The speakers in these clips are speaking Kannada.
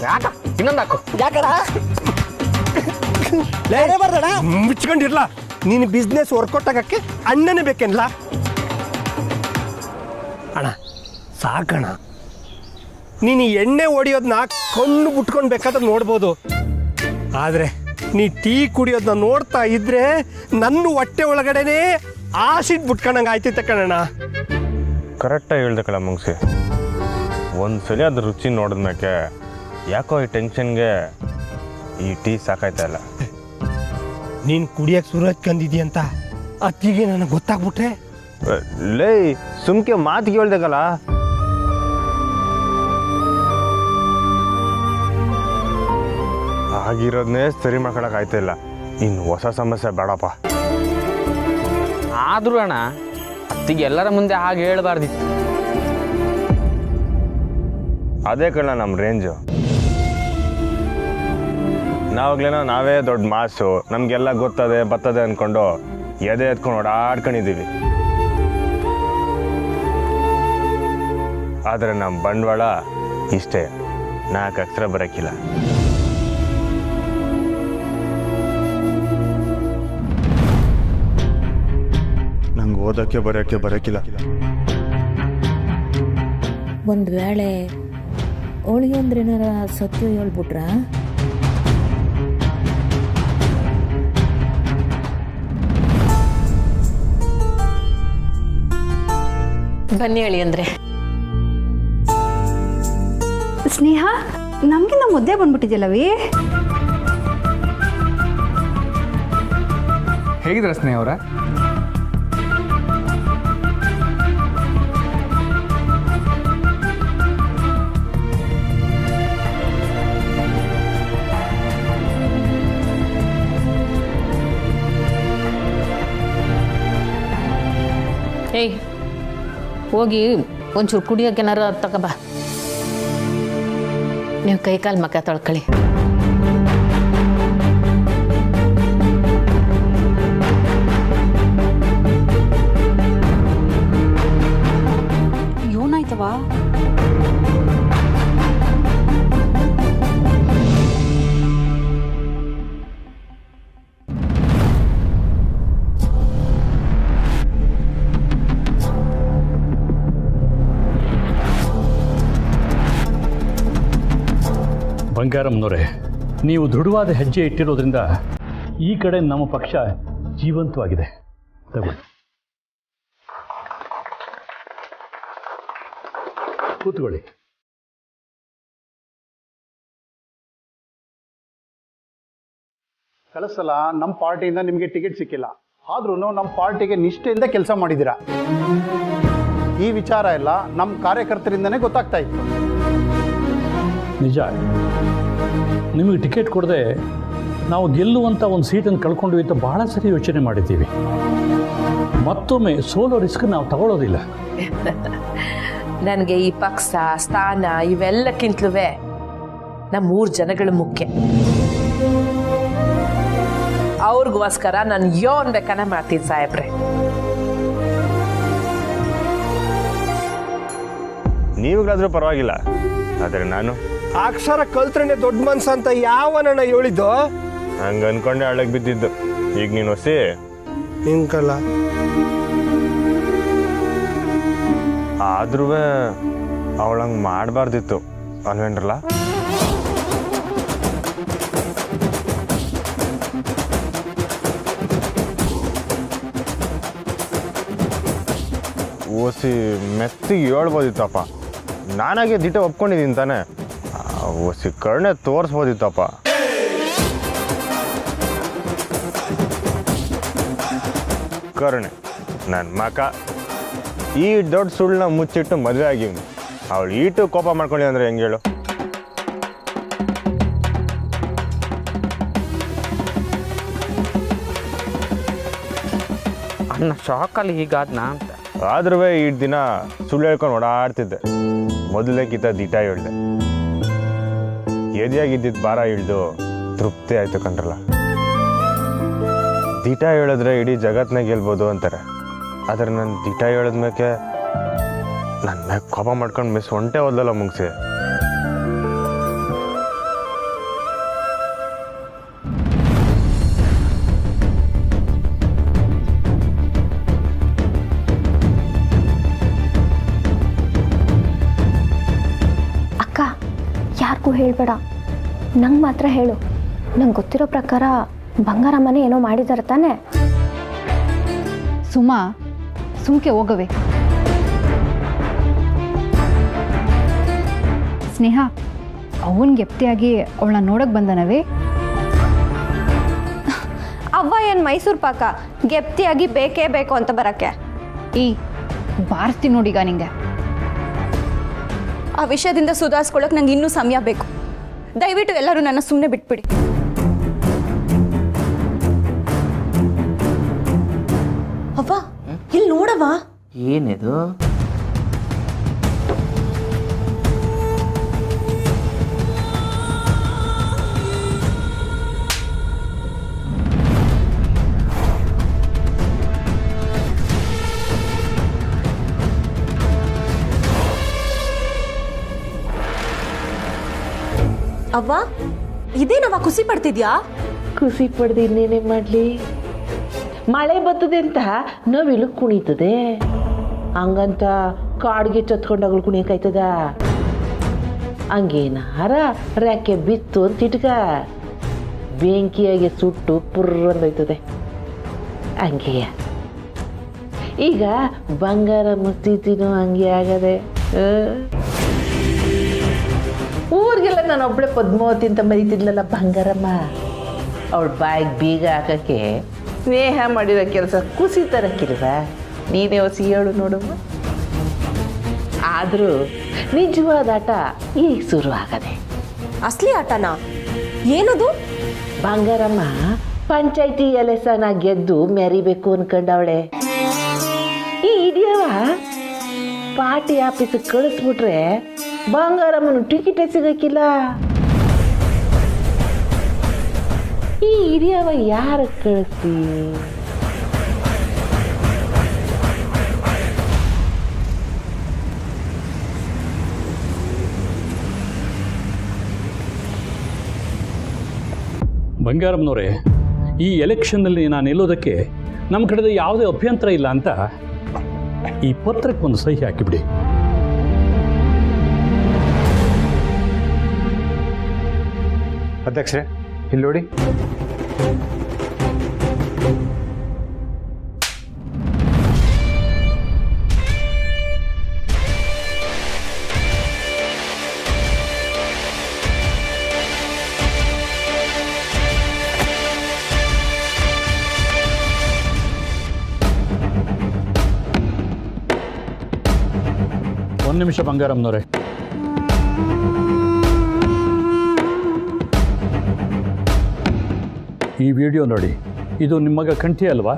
ಯಾಕ ಇನ್ನೊಂದು ಹಾಕು ಯಾಕಡ ಬರ್ದಣ ಮುಚ್ಕೊಂಡಿರ್ಲ ನೀನು ಬಿಸ್ನೆಸ್ ವರ್ಕೌಟ್ ಆಗಕ್ಕೆ ಅಣ್ಣನೇ ಬೇಕೇನಲ್ಲ ಅಣ್ಣ ಸಾಕಣ ನೀನು ಎಣ್ಣೆ ಹೊಡಿಯೋದನ್ನ ಕಣ್ಣು ಬಿಟ್ಕೊಂಡು ಬೇಕಾದ್ರೆ ನೋಡ್ಬೋದು ಆದರೆ ನೀ ಟೀ ಕುಡಿಯೋದನ್ನ ನೋಡ್ತಾ ಇದ್ರೆ ನನ್ನ ಹೊಟ್ಟೆ ಒಳಗಡೆನೇ ಆಸಿಡ್ ಬಿಟ್ಕೊಂಡಂಗೆ ಆಯ್ತೈತೆ ಕಣಣ್ಣ. ಕರೆಕ್ಟಾಗಿ ಹೇಳ್ದೆ ಕಳ ಮುಂಗ್ಸಿ. ಒಂದ್ಸಲಿ ಅದ್ರ ರುಚಿ ನೋಡಿದ್ಮೇಕೆ ಯಾಕೋ ಈ ಟೆನ್ಷನ್ಗೆ ಈ ಟೀ ಸಾಕಾಯ್ತಾ ಇಲ್ಲ. ನೀನು ಕುಡಿಯೋಕೆ ಶುರು ಹಚ್ಕೊಂಡಿದ್ಯಂತ ಅತ್ತಿಗೆ ನನಗೆ ಗೊತ್ತಾಗ್ಬಿಟ್ರೆ ಲೇ ಸುಮ್ಕೆ ಮಾತಿಗೆ ಹೇಳ್ದಕ್ಕಲ್ಲ. ಆಗಿರೋದನ್ನೇ ಸರಿ ಮಾಡ್ಕೊಳಕ್ ಆಯ್ತಾ ಇಲ್ಲ, ಇನ್ನು ಹೊಸ ಸಮಸ್ಯೆ ಬೇಡಪ್ಪ. ಆದ್ರೂ ಅಣ್ಣ ಅತ್ತಿಗೆ ಎಲ್ಲರ ಮುಂದೆ ಹಾಗೆ ಹೇಳ್ಬಾರ್ದಿತ್ತು. ಅದೇ ಕಣ ನಮ್ಮ ರೇಂಜು. ನಾವಾಗ್ಲೇನೋ ನಾವೇ ದೊಡ್ಡ ಮಾಸು, ನಮಗೆಲ್ಲ ಗೊತ್ತದೆ ಬರ್ತದೆ ಅಂದ್ಕೊಂಡು ಎದೆ ಎತ್ಕೊಂಡು ಓಡಾಡ್ಕೊಂಡಿದ್ದೀವಿ. ಆದರೆ ನಮ್ಮ ಬಂಡವಾಳ ಇಷ್ಟೇ, 4 ಅಕ್ಷರ ಬರೋಕ್ಕಿಲ್ಲ. ನಂಗೆ ಓದೋಕ್ಕೆ ಬರೋಕ್ಕಿಲ್ಲ. ಒಂದು ವೇಳೆ ಅವಳಿಗೆ ಅಂದ್ರೆ ಏನಾರ ಸತ್ಯ ಹೇಳ್ಬಿಟ್ರ ಬನ್ನಿ ಹೇಳಿ ಅಂದ್ರೆ ಸ್ನೇಹ ನಮ್ಗಿಂತ ಮುದ್ದೆ ಬಂದ್ಬಿಟ್ಟಿದ್ಯಲ್ಲವಿ. ಹೇಗಿದ್ರ ಸ್ನೇಹ ಅವರ? ಏಯ್ ಹೋಗಿ ಒಂಚೂರು ಕುಡಿಯೋಕೆನಾರ ತಗೋಬಾ. ನೀವು ಕೈಕಾಲು ಮಕ್ಕ ತೊಳ್ಕೊಳ್ಳಿ. ಏನಾಯ್ತವಾ? ಬಂಗಾರಮ್ಮನವರೇ, ನೀವು ದೃಢವಾದ ಹೆಜ್ಜೆ ಇಟ್ಟಿರೋದ್ರಿಂದ ಈ ಕಡೆ ನಮ್ಮ ಪಕ್ಷ ಜೀವಂತವಾಗಿದೆ. ತಗೊಳ್ಳಿ, ಕೂತ್ಕೊಳ್ಳಿ. ಕಳೆದ ಸಲ ನಮ್ಮ ಪಾರ್ಟಿಯಿಂದ ನಿಮಗೆ ಟಿಕೆಟ್ ಸಿಕ್ಕಿಲ್ಲ, ಆದ್ರೂ ನಮ್ಮ ಪಾರ್ಟಿಗೆ ನಿಷ್ಠೆಯಿಂದ ಕೆಲಸ ಮಾಡಿದ್ದೀರಾ. ಈ ವಿಚಾರ ಎಲ್ಲ ನಮ್ಮ ಕಾರ್ಯಕರ್ತರಿಂದನೇ ಗೊತ್ತಾಗ್ತಾ ಇತ್ತು. ನಿಜ, ನಿಮಗೆ ಟಿಕೆಟ್ ಕೊಡದೆ ನಾವು ಗೆಲ್ಲುವಂಥ ಒಂದು ಸೀಟನ್ನು ಕಳ್ಕೊಂಡ್ವಿ ಅಂತ ಭಾಳ ಸರಿ ಯೋಚನೆ ಮಾಡಿದ್ದೀವಿ. ಮತ್ತೊಮ್ಮೆ ಸೋಲೋ ರಿಸ್ಕ್ ನಾವು ತಗೊಳ್ಳೋದಿಲ್ಲ. ನನಗೆ ಈ ಪಕ್ಷ ಸ್ಥಾನ ಇವೆಲ್ಲಕ್ಕಿಂತಲೂ ನಮ್ಮ 3 ಜನಗಳು ಮುಖ್ಯ. ಅವ್ರಿಗೋಸ್ಕರ ನಾನು ಯೋನ್ ಬೇಕನ್ನ ಮಾಡ್ತೀನಿ ಸಾಹೇಬ್ರೆ. ನೀವುಗಳಾದ್ರೂ ಪರವಾಗಿಲ್ಲ, ಆದರೆ ನಾನು ಅಕ್ಷರ ಕಲ್ತ್ರೇನೆ ದೊಡ್ಡ ಮನ್ಸ ಅಂತ ಯಾವನಣ್ಣ ಹೇಳಿದ್ದು? ಹಂಗೆ ಅನ್ಕೊಂಡೆ ಹಳ್ಳಕ್ಕೆ ಬಿದ್ದಿದ್ದು. ಈಗ ನೀನು ಹೊಸಿ ನಿಂಕಲ್ಲ. ಆದ್ರೂ ಅವಳಂಗೆ ಮಾಡಬಾರ್ದಿತ್ತು ಅಲ್ವೇನ್ರಲ್ಲ? ಓಸಿ ಮೆತ್ತಿಗೆ ಹೇಳ್ಬೋದಿತ್ತಪ್ಪ. ನಾನಾಗೆ ದಿಟ ಒಪ್ಕೊಂಡಿದ್ದೀನಿ ತಾನೆ, ಓಸಿ ಕರ್ಣೆ ತೋರಿಸ್ಬೋದಿತ್ತಪ್ಪ. ಕರ್ಣೆ ನನ್ನ ಮಕ ಈ ದೊಡ್ಡ ಸುಳ್ಳನ್ನ ಮುಚ್ಚಿಟ್ಟು ಮದುವೆ ಆಗಿವ್ನಿ. ಅವಳು ಈಟು ಕೋಪ ಮಾಡ್ಕೊಂಡಿ ಅಂದ್ರೆ ಹೆಂಗೆ ಹೇಳು? ಅಣ್ಣ ಶಾಕಲ್ಲಿ ಹೀಗಾದ್ನಾ ಅಂತ. ಆದ್ರೂ ಈ ದಿನ ಸುಳ್ಳು ಹೇಳ್ಕೊಂಡು ಓಡಾಡ್ತಿದ್ದೆ. ಮೊದಲೇಕಿಂತ ದಿಟ ಹೇಳ್ದೆ. ಎದೆಯಾಗಿದ್ದಿದ್ದು ಭಾರ ಇಳ್ದು ತೃಪ್ತಿ ಆಯ್ತು ಕಂಡ್ರಲ್ಲ. ದಿಟ ಹೇಳಿದ್ರೆ ಇಡೀ ಜಗತ್ನಾಗ ಗೆಲ್ಬೋದು ಅಂತಾರೆ, ಆದ್ರೆ ನಾನು ದಿಟ ಹೇಳಿದ್ಮೇಲೆ ನನ್ನ ಮ್ಯಾಗ ಕೋಪ ಮಾಡ್ಕೊಂಡು ಮಿಸ್ ಹೊಂಟೆ ಹೋದಲ್ಲ ಮುಂಗ್ಸಿ. ಅಕ್ಕ ಯಾರಿಗೂ ಹೇಳಬೇಡ, ನಂಗೆ ಮಾತ್ರ ಹೇಳು. ನಂಗೆ ಗೊತ್ತಿರೋ ಪ್ರಕಾರ ಬಂಗಾರಮ್ಮನೇ ಏನೋ ಮಾಡಿದಾರೆ ತಾನೆ. ಸುಮಾ, ಸುಮ್ಕೆ ಹೋಗವೆ. ಸ್ನೇಹ, ಅವನ್ ಗೆಪ್ತಿಯಾಗಿ ಅವಳನ್ನ ನೋಡಕ್ ಬಂದನವೇ? ಅವ್ವ ಏನು ಮೈಸೂರು ಪಾಕ ಗೆಪ್ತಿಯಾಗಿ ಬೇಕೇ ಬೇಕು ಅಂತ ಬರಕ್ಕೆ? ಈ ಬಾರಿಸ್ತೀನಿ ನೋಡೀಗ ನಿಂಗೆ. ಆ ವಿಷಯದಿಂದ ಸುಧಾರಿಸ್ಕೊಳ್ಳೋಕೆ ನಂಗೆ ಇನ್ನೂ ಸಮಯ ಬೇಕು. ದಯವಿಟ್ಟು ಎಲ್ಲರೂ ನನ್ನ ಸುಮ್ಮನೆ ಬಿಟ್ಬಿಡಿ. ಅವ್ವ, ಇಲ್ಲಿ ನೋಡವ್ವ. ಏನಿದು? ಅವ್ವ, ಇದೇನವ್ವ ಖುಷಿ ಪಡ್ತಿದ್ಯಾ? ಖುಷಿ ಪಡ್ದು ಇನ್ನೇನೇ ಮಾಡಲಿ? ಮಳೆ ಬರ್ತದೆ ಅಂತ ನವಿಲು ಕುಣಿತದೆ, ಹಂಗಂತ ಕಾಡಿಗೆ ಚತ್ಕೊಂಡಾಗಳು ಕುಣಿಯಕಾಯ್ತದ? ಹಂಗೇನಾರ ರೆಕ್ಕೆ ಬಿತ್ತು ಅಂತ ಇಟ್ಕ ಬೆಂಕಿಯಾಗೆ ಸುಟ್ಟು ಪುರ್ರಂದೋಯ್ತದೆ. ಹಂಗೆಯ ಈಗ ಬಂಗಾರ ಮುಸ್ತಿನೂ ಹಂಗೆ ಆಗದೆ. ಊರಿಗೆಲ್ಲ ನಾನು ಒಬ್ಬಳೆ ಪದ್ಮಾವತಿ ಅಂತ ಮರೀತಿದ್ಲಲ್ಲ ಬಂಗಾರಮ್ಮ, ಅವಳ ಬಾಯಿಗೆ ಬೀಗ ಹಾಕಕ್ಕೆ ಸ್ನೇಹ ಮಾಡಿರೋ ಕೆಲಸ ಖುಷಿ ತರಕ್ಕಿಲ್ವ? ನೀನೇ ಹೊಸಿ ಹೇಳು ನೋಡಮ್ಮ. ಆದರೂ ನಿಜವಾದ ಆಟ ಈಗ ಶುರು ಆಗದೆ. ಅಸಲಿ ಆಟನಾ? ಏನದು? ಬಂಗಾರಮ್ಮ ಪಂಚಾಯ್ತಿ ಎಲೆಸನ ಗೆದ್ದು ಮೆರಿಬೇಕು ಅನ್ಕೊಂಡವಳೆ. ಈ ಇಡಿಯವ ಪಾರ್ಟಿ ಆಫೀಸಿಗೆ ಕಳಿಸ್ಬಿಟ್ರೆ ಬಂಗಾರಮ್ಮನ ಟಿಕೆಟೇ ಸಿಗಕ್ಕಿಲ್ಲ. ಈ ಹಿರಿಯವ ಯಾರ ಕಳಿಸಿ? ಬಂಗಾರಮ್ಮನವರೇ, ಈ ಎಲೆಕ್ಷನ್ನಲ್ಲಿ ನಾನು ನಿಲ್ಲೋದಕ್ಕೆ ನಮ್ಮ ಕಡೆದ ಯಾವುದೇ ಅಭ್ಯಂತರ ಇಲ್ಲ ಅಂತ ಈ ಪತ್ರಕ್ಕೆ ಒಂದು ಸಹಿ ಹಾಕಿಬಿಡಿ. ಅಧ್ಯಕ್ಷರೇ, ಇಲ್ಲಿ ನೋಡಿ. ಒಂದು ನಿಮಿಷ ಬಂಗಾರಮ್ಮನವರೇ. ಈ ವಿಡಿಯೋ ನೋಡಿ. ಇದು ನಿಮ್ಮ ಮಗ ಕಂಠಿ ಅಲ್ವಾ?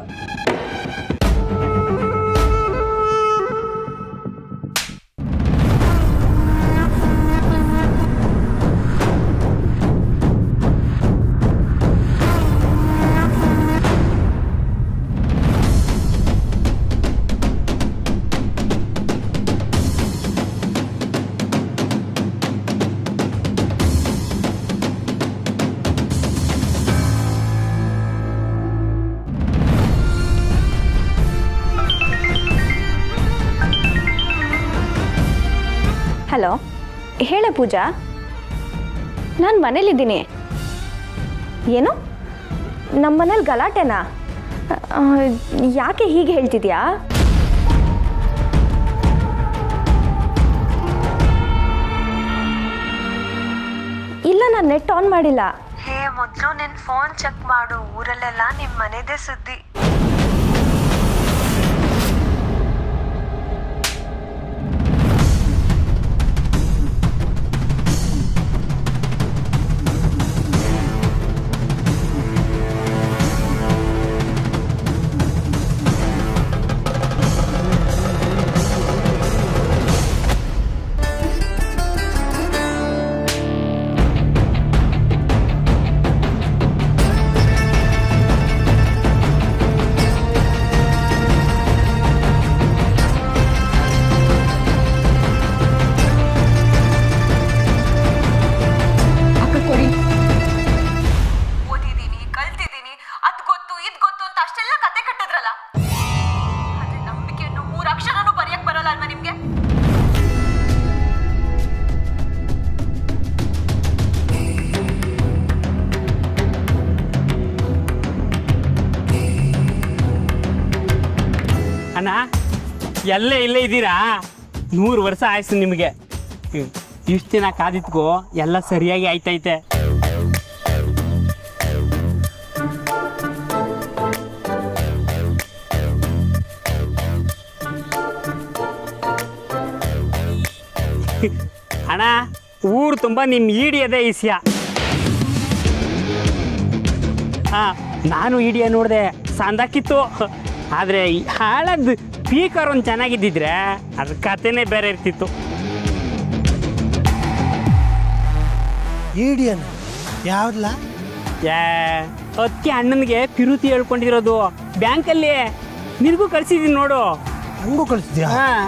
ಹಲೋ, ಹೇಳೆ ಪೂಜಾ. ನಾನು ಮನೇಲಿದ್ದೀನಿ. ಏನು, ನಮ್ಮ ಮನೇಲಿ ಗಲಾಟೆನಾ? ಯಾಕೆ ಹೀಗೆ ಹೇಳ್ತಿದ್ಯಾ? ಇಲ್ಲ, ನಾನು ನೆಟ್ ಆನ್ ಮಾಡಿಲ್ಲ. ಮೊದಲು ನಿನ್ನ ಫೋನ್ ಚೆಕ್ ಮಾಡು. ಊರಲ್ಲೆಲ್ಲ ನಿಮ್ಮ ಮನೆದೇ ಸುದ್ದಿ. ಅಣ್ಣ ಎಲ್ಲೇ ಇಲ್ಲೇ ಇದ್ದೀರಾ? 100 ವರ್ಷ ಆಯ್ತು ನಿಮಗೆ. ಇಷ್ಟು ದಿನ ಕಾದಿದ್ಕೋ ಎಲ್ಲ ಸರಿಯಾಗಿ ಆಯ್ತೈತೆ. ಅಣ್ಣ ಊರು ತುಂಬ ನಿಮ್ಮ ಈಡಿಯದೇ ಈಸ್ಯ. ಹಾಂ, ನಾನು ಈಡಿಯ ನೋಡಿದೆ, ಸಂದಾಕಿತ್ತು. ಆದರೆ ಹಾಳದ್ದು ಸ್ಪೀಕರ್ ಒಂದು ಚೆನ್ನಾಗಿದ್ದಿದ್ರೆ ಅದ್ರ ಕಥೆನೇ ಬೇರೆ ಇರ್ತಿತ್ತು. ಈಡಿಯನ್ ಯಾವ್ದಲ್ಲ? ಅದಕ್ಕೆ ಅಣ್ಣನಿಗೆ ಪಿರುತಿ ಹೇಳ್ಕೊಂಡಿರೋದು ಬ್ಯಾಂಕಲ್ಲಿ. ನಿನಗೂ ಕಳಿಸಿದ್ದೀನಿ ನೋಡು. ಹಂಗೂ ಕಳಿಸಿದ್ಯಾ? ಹಾಂ,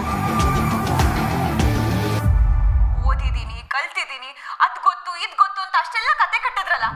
ಓದಿದ್ದೀನಿ, ಕಲ್ತಿದ್ದೀನಿ, ಅದ್ ಗೊತ್ತು ಇದ್ ಗೊತ್ತು ಅಂತ ಅಷ್ಟೆಲ್ಲ ಕತೆ ಕಟ್ಟಿದ್ರಲ್ಲ.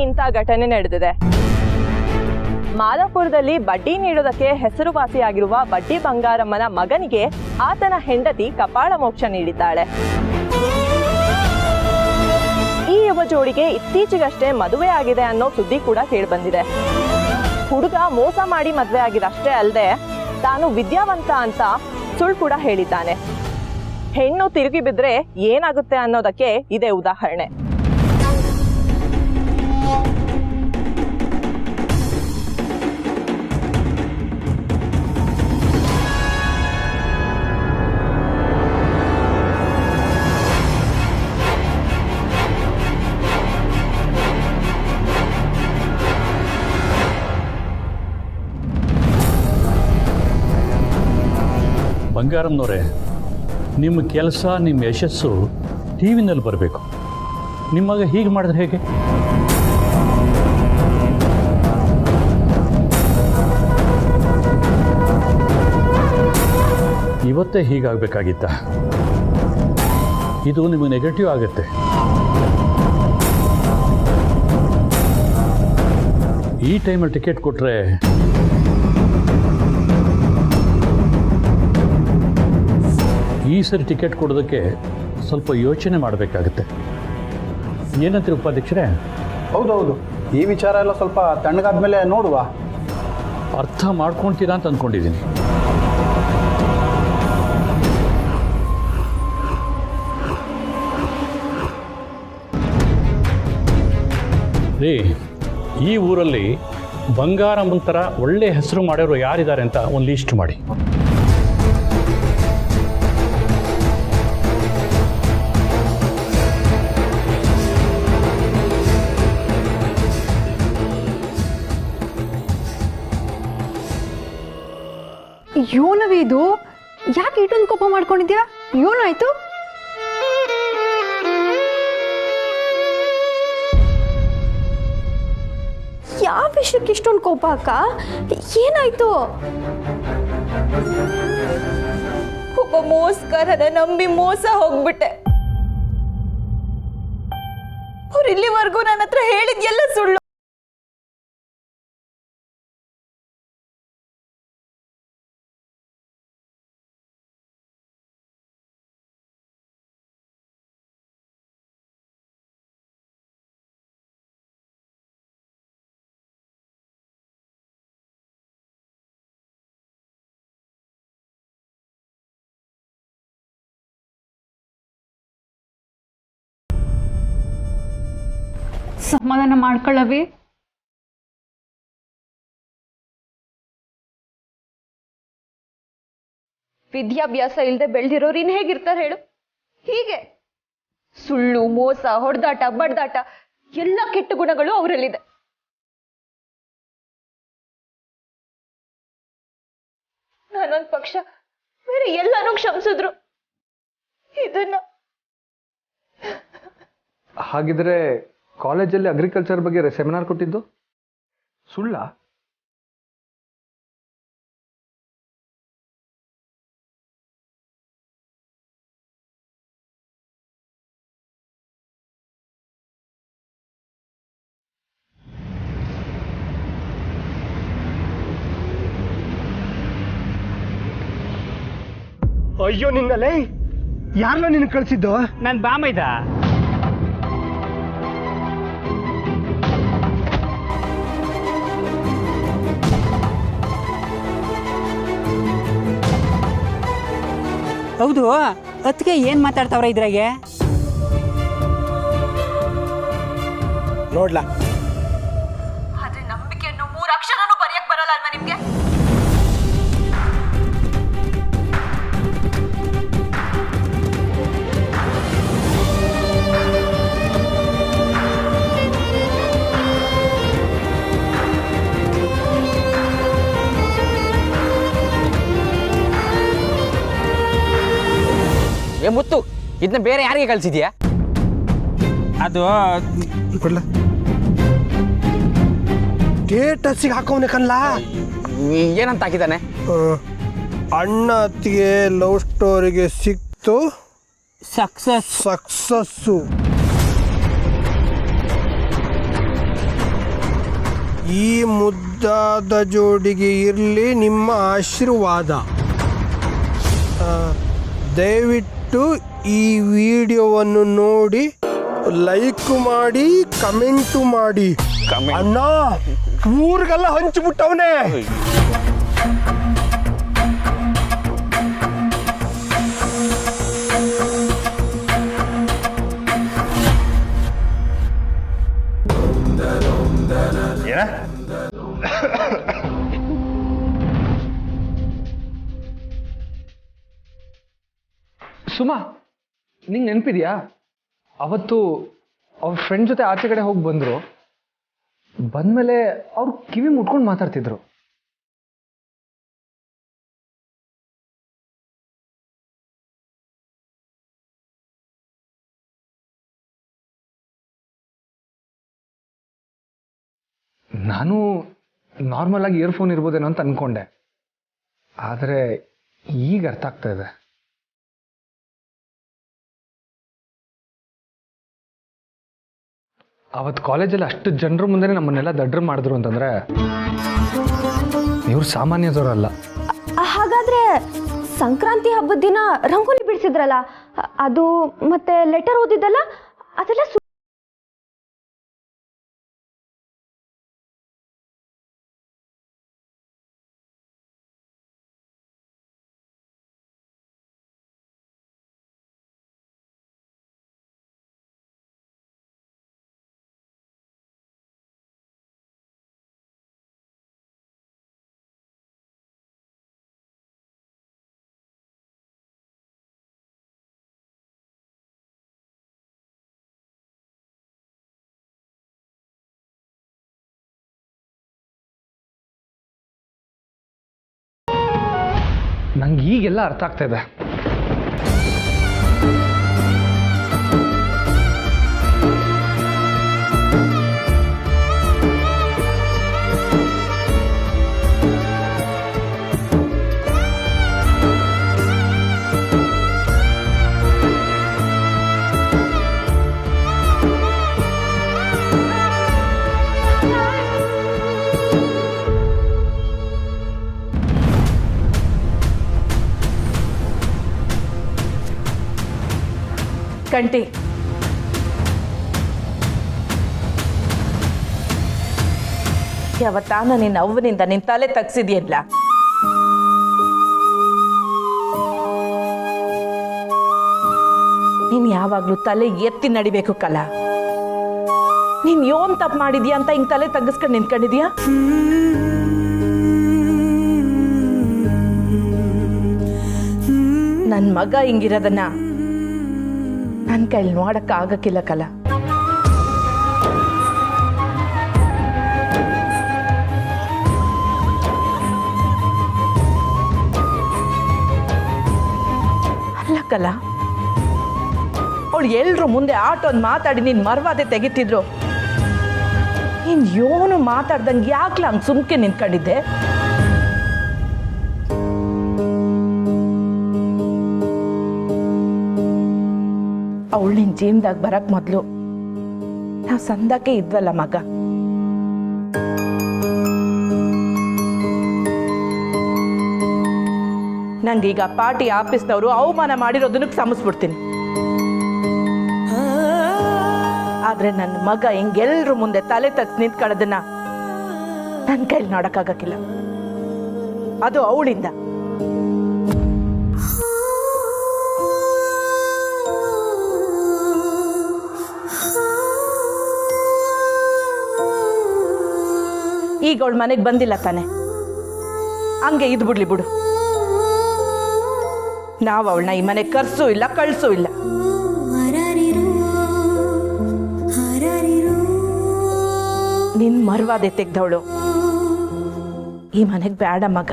ಇಂಥ ಘಟನೆ ನಡೆದಿದೆ. ಮಾದಾಪುರದಲ್ಲಿ ಬಡ್ಡಿ ನೀಡೋದಕ್ಕೆ ಹೆಸರುವಾಸಿಯಾಗಿರುವ ಬಡ್ಡಿ ಬಂಗಾರಮ್ಮನ ಮಗನಿಗೆ ಆತನ ಹೆಂಡತಿ ಕಪಾಳ ಮೋಕ್ಷ ನೀಡಿದ್ದಾಳೆ. ಈ ಯುವ ಜೋಡಿಗೆ ಇತ್ತೀಚೆಗಷ್ಟೇ ಮದುವೆ ಆಗಿದೆ ಅನ್ನೋ ಸುದ್ದಿ ಕೂಡ ಕೇಳಿಬಂದಿದೆ. ಹುಡುಗ ಮೋಸ ಮಾಡಿ ಮದುವೆ ಆಗಿದಷ್ಟೇ ಅಲ್ಲದೆ ತಾನು ವಿದ್ಯಾವಂತ ಅಂತ ಸುಳ್ಳು ಕೂಡ ಹೇಳಿದ್ದಾನೆ. ಹೆಣ್ಣು ತಿರುಗಿ ಬಿದ್ರೆ ಏನಾಗುತ್ತೆ ಅನ್ನೋದಕ್ಕೆ ಇದೇ ಉದಾಹರಣೆ. ಬಂಗಾರಮ್ಮನವರೇ, ನಿಮ್ಮ ಕೆಲಸ, ನಿಮ್ಮ ಯಶಸ್ಸು ಟಿ ವಿನಲ್ಲಿ ಬರಬೇಕು. ನಿಮಗೆ ಹೀಗೆ ಮಾಡಿದ್ರೆ ಹೇಗೆ? ಇವತ್ತೇ ಹೀಗಾಗಬೇಕಾಗಿತ್ತ? ಇದು ನಿಮಗೆ ನೆಗೆಟಿವ್ ಆಗುತ್ತೆ. ಈ ಟೈಮಲ್ಲಿ ಟಿಕೆಟ್ ಕೊಟ್ಟರೆ ಈ ಸರಿ ಟಿಕೆಟ್ ಕೊಡೋದಕ್ಕೆ ಸ್ವಲ್ಪ ಯೋಚನೆ ಮಾಡಬೇಕಾಗುತ್ತೆ. ಏನಂತೀರಿ ಉಪಾಧ್ಯಕ್ಷರೇ? ಹೌದೌದು, ಈ ವಿಚಾರ ಎಲ್ಲ ಸ್ವಲ್ಪ ತಣ್ಣಗಾದ್ಮೇಲೆ ನೋಡುವ. ಅರ್ಥ ಮಾಡ್ಕೊಳ್ತೀರಾ ಅಂತ ಅಂದ್ಕೊಂಡಿದ್ದೀನಿ. ರೀ, ಈ ಊರಲ್ಲಿ ಬಂಗಾರಮ್ಮನ ಥರ ಒಳ್ಳೆ ಹೆಸರು ಮಾಡೋರು ಯಾರಿದ್ದಾರೆ ಅಂತ ಒಂದು ಲಿಸ್ಟ್ ಮಾಡಿ. ಯೋನವಿ, ಇದು ಯಾಕೆ ಇಷ್ಟೊಂದು ಕೋಪ ಮಾಡ್ಕೊಂಡಿದ್ಯಾ? ಏನಾಯ್ತು? ಯಾವ ವಿಷಯಕ್ಕೆ ಇಷ್ಟೊಂದು ಕೋಪ ಅಕ್ಕ? ಏನಾಯ್ತು? ಒಬ್ಬ ಮೋಸ್ಕರನ ನಂಬಿ ಮೋಸ ಹೋಗ್ಬಿಟ್ಟೆ. ಅವ್ರು ಇಲ್ಲಿವರೆಗೂ ನನ್ನ ಹತ್ರ ಹೇಳಿದ್ಯೆಲ್ಲ ಸುಳ್ಳು. ಸಮಾಧಾನ ಮಾಡ್ಕೊಳ್ಳವಿ. ವಿದ್ಯಾಭ್ಯಾಸ ಇಲ್ಲದೆ ಬೆಳೆದಿರೋರು ಇನ್ ಹೇಗಿರ್ತಾರೆ ಹೇಳು? ಹೀಗೆ ಸುಳ್ಳು, ಮೋಸ, ಹೊಡೆದಾಟ, ಬಡ್ದಾಟ ಎಲ್ಲ ಕೆಟ್ಟ ಗುಣಗಳು ಅವರಲ್ಲಿದೆ. ನಾನೊಂದ್ ಪಕ್ಷ ಬೇರೆ ಎಲ್ಲಾನು ಕ್ಷಮಿಸಿದ್ರು. ಇದನ್ನ ಹಾಗಿದ್ರೆ ಕಾಲೇಜಲ್ಲಿ ಅಗ್ರಿಕಲ್ಚರ್ ಬಗ್ಗೆ ಸೆಮಿನಾರ್ ಕೊಟ್ಟಿದ್ದು ಸುಳ್ಳ? ಅಯ್ಯೋ ನಿನ್ನಲ್ಲೇ ಯಾರನ್ನ ನಿನ್ನ ಕಳಿಸಿದ್ದು? ನನ್ನ ಬಾಮೈದ. ಹೌದು, ಅದಕ್ಕೆ ಏನು ಮಾತಾಡ್ತಾವ್ರ ಇದ್ರಾಗೆ? ನೋಡ್ಲಾ ಆದ್ರೆ ನಂಬಿಕೆಯನ್ನು 3 ಅಕ್ಷರನೂ ಬರೆಯಕ್ ಬರಲ್ಲ ಅಲ್ವಾ ನಿಮ್ಗೆ? ಏ ಮುತ್ತು, ಇದನ್ನ ಬೇರೆ ಯಾರಿಗೆ ಕಳ್ಸಿದ್ಯಾ? ಅದು ಸ್ಟೇಟಸ್ಸಿಗೆ ಹಾಕೋನೆ ಕನ್ಲ. ಏನಂತ ಹಾಕಿದ್ದಾನೆ? ಅಣ್ಣ ಅತ್ತಿಗೆ ಲವ್ ಸ್ಟೋರಿಗೆ ಸಿಕ್ತು ಸಕ್ಸಸ್ಸು. ಈ ಮುದ್ದಾದ ಜೋಡಿಗೆ ಇರಲಿ ನಿಮ್ಮ ಆಶೀರ್ವಾದ. ದಯವಿಟ್ಟು ಈ ವಿಡಿಯೋವನ್ನು ನೋಡಿ ಲೈಕ್ ಮಾಡಿ, ಕಮೆಂಟು ಮಾಡಿ. ಅಣ್ಣ ಊರಿಗೆಲ್ಲ ಹಂಚಿಬಿಟ್ಟವನೇ. ಏನ ಸುಮಾ, ನಿಂಗೆ ನೆನಪಿದೆಯಾ ಅವತ್ತು ಅವ್ರ ಫ್ರೆಂಡ್ ಜೊತೆ ಆಚೆ ಕಡೆ ಹೋಗಿ ಬಂದರು. ಬಂದಮೇಲೆ ಅವ್ರು ಕಿವಿ ಮುಟ್ಕೊಂಡು ಮಾತಾಡ್ತಿದ್ರು. ನಾನು ನಾರ್ಮಲ್ ಆಗಿ ಇಯರ್ಫೋನ್ ಇರ್ಬೋದೇನೋ ಅಂತ ಅನ್ಕೊಂಡೆ, ಆದರೆ ಈಗ ಅರ್ಥ ಆಗ್ತಾ ಇದೆ. ಅವತ್ತು ಕಾಲೇಜಲ್ಲಿ ಅಷ್ಟು ಜನರ ಮುಂದೆ ನಮ್ಮನ್ನೆಲ್ಲ ದಡ್ರು ಮಾಡಿದ್ರು ಅಂತಂದ್ರೆ ಇವ್ರು ಸಾಮಾನ್ಯದವರಲ್ಲ. ಹಾಗಾದ್ರೆ ಸಂಕ್ರಾಂತಿ ಹಬ್ಬದ ದಿನ ರಂಗೋಲಿ ಬಿಡಿಸಿದ್ರಲ್ಲ, ಅದು ಮತ್ತೆ ಲೆಟರ್ ಓದಿದ್ದಲ್ಲ, ಅದೆಲ್ಲ ನಂಗೆ ಈಗೆಲ್ಲ ಅರ್ಥ ಆಗ್ತಾ ಇದೆ. ಕಂಟಿ, ಯಾವತ್ತಾನ ನಿನ್ನ ಅವ್ವನಿಂದ ನಿನ್ನ ತಲೆ ತಗ್ಸಿದ್ಯಲ್ಲ, ನೀನ್ ಯಾವಾಗ್ಲೂ ತಲೆ ಎತ್ತಿ ನಡಿಬೇಕು ಕಲ. ನೀನ್ ಯೋನ್ ತಪ್ಪು ಮಾಡಿದ್ಯಾ ಅಂತ ಹಿಂಗ್ ತಲೆ ತಗ್ಗಿಸ್ಕೊಂಡು ನಿಂತ್ಕೊಂಡಿದ್ಯಾ? ನನ್ ಮಗ ಹಿಂಗಿರೋದನ್ನ ನನ್ನ ಕೈಲಿ ನೋಡಕ್ಕೆ ಆಗಕ್ಕಿಲ್ಲ ಕಲ. ಅಲ್ಲ ಕಲ, ಅವಳು ಎಲ್ರು ಮುಂದೆ ಆಟೋನ್ ಮಾತಾಡಿ ನೀನ್ ಮರ್ವಾದೆ ತೆಗಿತಿದ್ರು, ನೀನ್ ಏನು ಮಾತಾಡ್ದಂಗೆ ಯಾಕ್ಲ ಹಂಗ್ ಸುಮ್ಕೆ ನಿಂತ್ಕೊಂಡಿದ್ದೆ? ಅವಳು ನಿನ್ ಜೀವನದಾಗ ಬರಕ್ ಮೊದ್ಲು ನಾವು ಸಂದಕ್ಕೆ ಇದ್ವಲ್ಲ ಮಗ. ನಂಗೀಗ ಪಾರ್ಟಿ ಆಫೀಸ್ನವರು ಅವಮಾನ ಮಾಡಿರೋದನ್ನ ಕ್ಷಮಿಸ್ಬಿಡ್ತೀನಿ. ಆದ್ರೆ ನನ್ನ ಮಗ ಹಿಂಗೆಲ್ರ ಮುಂದೆ ತಲೆ ತಗ್ಸಿ ನಿಂತ್ಕೊಳ್ಳೋದನ್ನ ನನ್ನ ಕೈಲಿ ನೋಡಕ್ಕಾಗಕ್ಕಿಲ್ಲ. ಅದು ಅವಳಿಂದ. ಈಗ ಅವಳ ಮನೆಗೆ ಬಂದಿಲ್ಲ ತಾನೆ, ಹಂಗೆ ಇದ್ ಬಿಡ್ಲಿ ಬಿಡು. ನಾವು ಅವಳನ್ನ ಈ ಮನೆ ಕರ್ಸೂ ಇಲ್ಲ ಕಳ್ಸೂ ಇಲ್ಲ. ನಿನ್ ಮರ್ವಾದೆ ತೆಗ್ದವಳು ಈ ಮನೆಗೆ ಬೇಡ ಮಗ.